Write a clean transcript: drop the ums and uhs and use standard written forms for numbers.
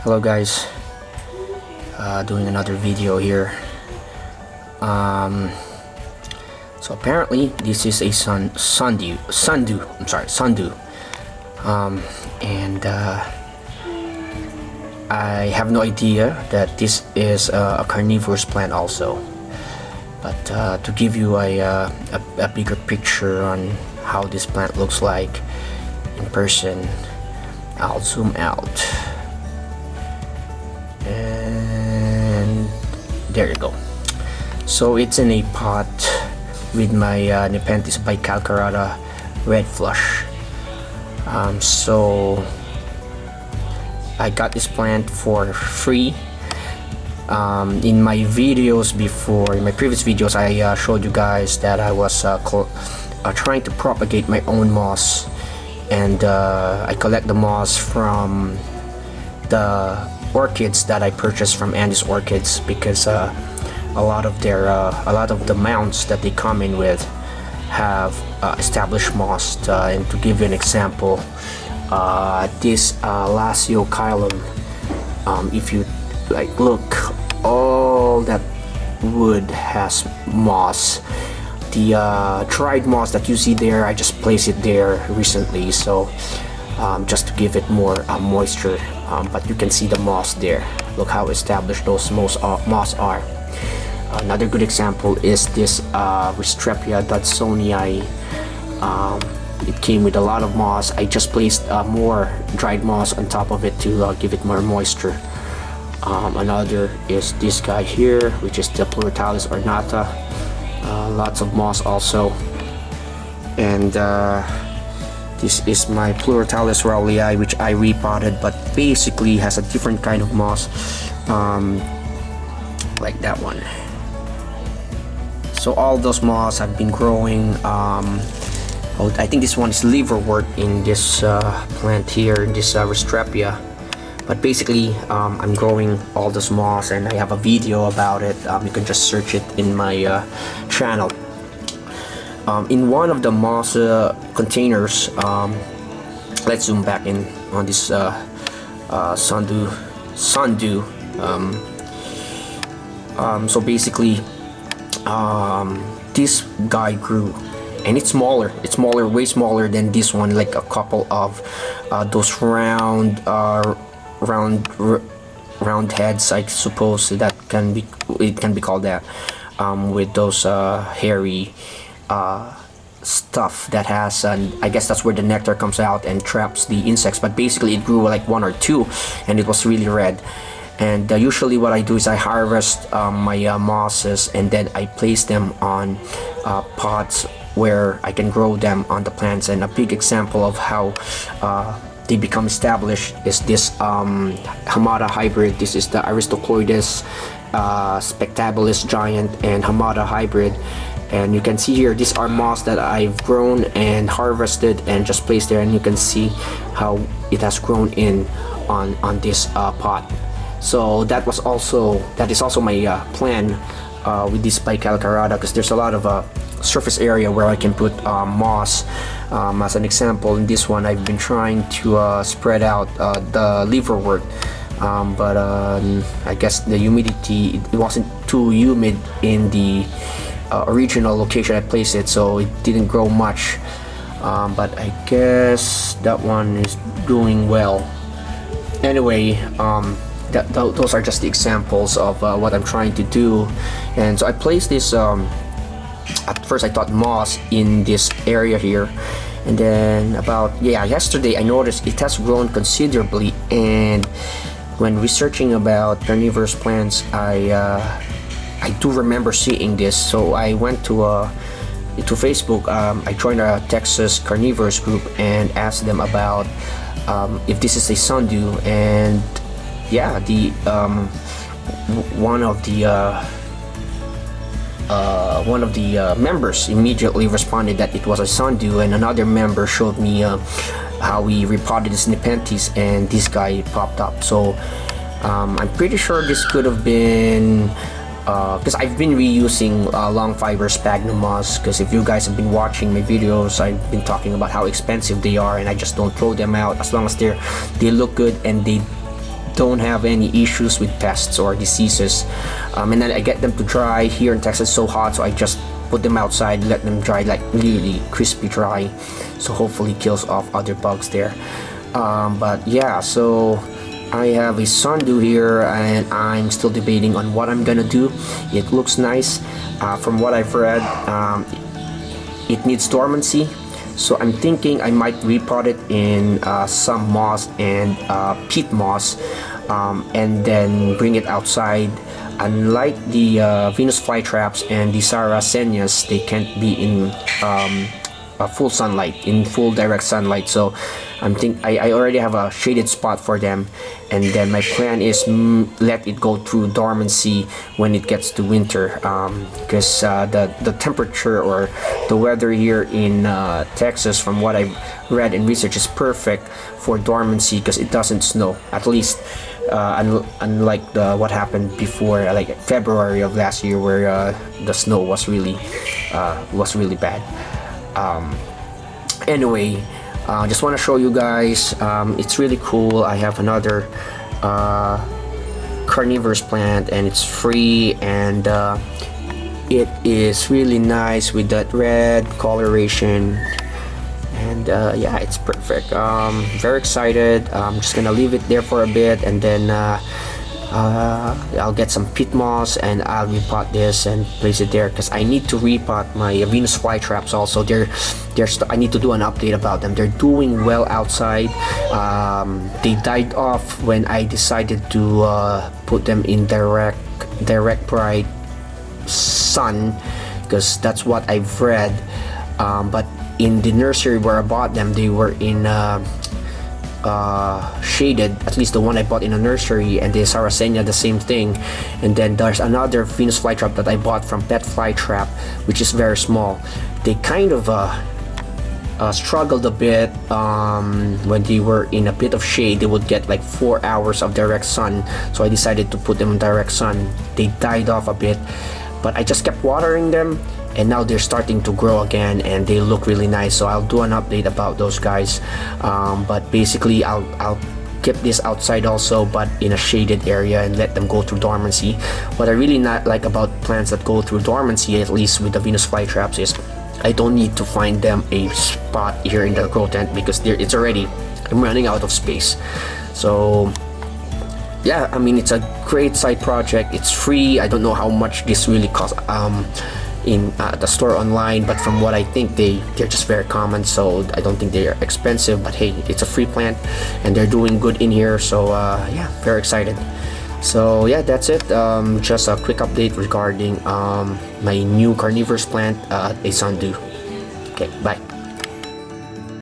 Hello guys, doing another video here. So apparently this is a sundew, and I have no idea that this is a carnivorous plant also. But to give you a bigger picture on how this plant looks like in person, I'll zoom out. And there you go. So it's in a pot with my Nepenthes bicalcarata red flush. So I got this plant for free. In my videos before, in my previous videos, I showed you guys that I was trying to propagate my own moss, and I collect the moss from the orchids that I purchased from Andy's Orchids, because a lot of the mounts that they come in with have established moss. And to give you an example, this Lasiocylum, if you look, all that wood has moss. The dried moss that you see there, I just placed it there recently, so just to give it more moisture. But you can see the moss there. Look how established those moss are. Another good example is this Wistrepia Dodsonii. It came with a lot of moss. I just placed more dried moss on top of it to give it more moisture. Another is this guy here, which is the Pluritalis ornata. Lots of moss also. And this is my Pluritalis rowlei, which I repotted, but basically has a different kind of moss, like that one. So all those moss have been growing. I think this one is liverwort in this plant here, this Wistrepia. But basically, I'm growing all this moss, and I have a video about it. You can just search it in my channel. In one of the moss containers, let's zoom back in on this sundew. So basically, this guy grew, and it's smaller, way smaller than this one, like a couple of those round heads, I suppose it can be called that, with those hairy stuff that has, I guess that's where the nectar comes out and traps the insects. But basically it grew like one or two, and it was really red. And usually what I do is I harvest my mosses, and then I place them on pots where I can grow them on the plants. And a big example of how they become established is this Hamada hybrid. This is the Aristocloides spectabilis giant and Hamada hybrid. And you can see here, these are moss that I've grown and harvested and just placed there, and you can see how it has grown in on this pot. So that is also my plan with this bicalcarata, because there's a lot of surface area where I can put moss. As an example, in this one I've been trying to spread out the liverwort, but I guess the humidity, it wasn't too humid in the original location I placed it, so it didn't grow much. But I guess that one is doing well. Anyway, those are just the examples of what I'm trying to do. And so I placed this, at first I thought moss in this area here, and then yesterday I noticed it has grown considerably. And when researching about carnivorous plants, I do remember seeing this, so I went to Facebook. I joined a Texas carnivorous group and asked them about if this is a sundew, and yeah, the one of the members immediately responded that it was a sundew, and another member showed me how we repotted his Nepenthes, and this guy popped up. So I'm pretty sure this could have been because I've been reusing long fiber sphagnum moss, because if you guys have been watching my videos, I've been talking about how expensive they are, and I just don't throw them out as long as they look good and they don't have any issues with pests or diseases. And then I get them to dry. Here in Texas, it's so hot, so I just put them outside, let them dry like really crispy dry, so hopefully kills off other bugs there. But yeah, so I have a sundew here, and I'm still debating on what I'm gonna do. It looks nice. From what I've read, it needs dormancy, so I'm thinking I might repot it in some moss and peat moss, and then bring it outside. Unlike the Venus flytraps and the Sarracenias, they can't be in full sunlight, in full direct sunlight. So I already have a shaded spot for them, and then my plan is let it go through dormancy when it gets to winter, because the temperature or the weather here in Texas, from what I've read and research, is perfect for dormancy because it doesn't snow, at least unlike what happened before, like February of last year, where the snow was really bad. Anyway, just want to show you guys, it's really cool. I have another carnivorous plant, and it's free, and it is really nice with that red coloration, and yeah, it's perfect. Very excited. I'm just gonna leave it there for a bit, and then I'll get some peat moss and I'll repot this and place it there, because I need to repot my Venus flytraps also. I need to do an update about them. They're doing well outside. They died off when I decided to put them in direct bright sun, because that's what I've read. But in the nursery where I bought them, they were in shaded, at least the one I bought in a nursery, and the Sarracenia the same thing. And then there's another Venus flytrap that I bought from Pet Flytrap, which is very small. They kind of struggled a bit when they were in a bit of shade. They would get like 4 hours of direct sun, so I decided to put them in direct sun. They died off a bit, but I just kept watering them, and now they're starting to grow again, and they look really nice. So I'll do an update about those guys, but basically I'll keep this outside also, but in a shaded area, and let them go through dormancy. What I really not like about plants that go through dormancy, at least with the Venus flytraps, is I don't need to find them a spot here in the grow tent, because I'm running out of space. So yeah, I mean, it's a great side project. It's free. I don't know how much this really costs in the store online, but from what I think, they're just very common, so I don't think they're expensive. But hey, it's a free plant, and they're doing good in here, so yeah, very excited. So yeah, that's it. Just a quick update regarding my new carnivorous plant, a sundew. Okay, bye.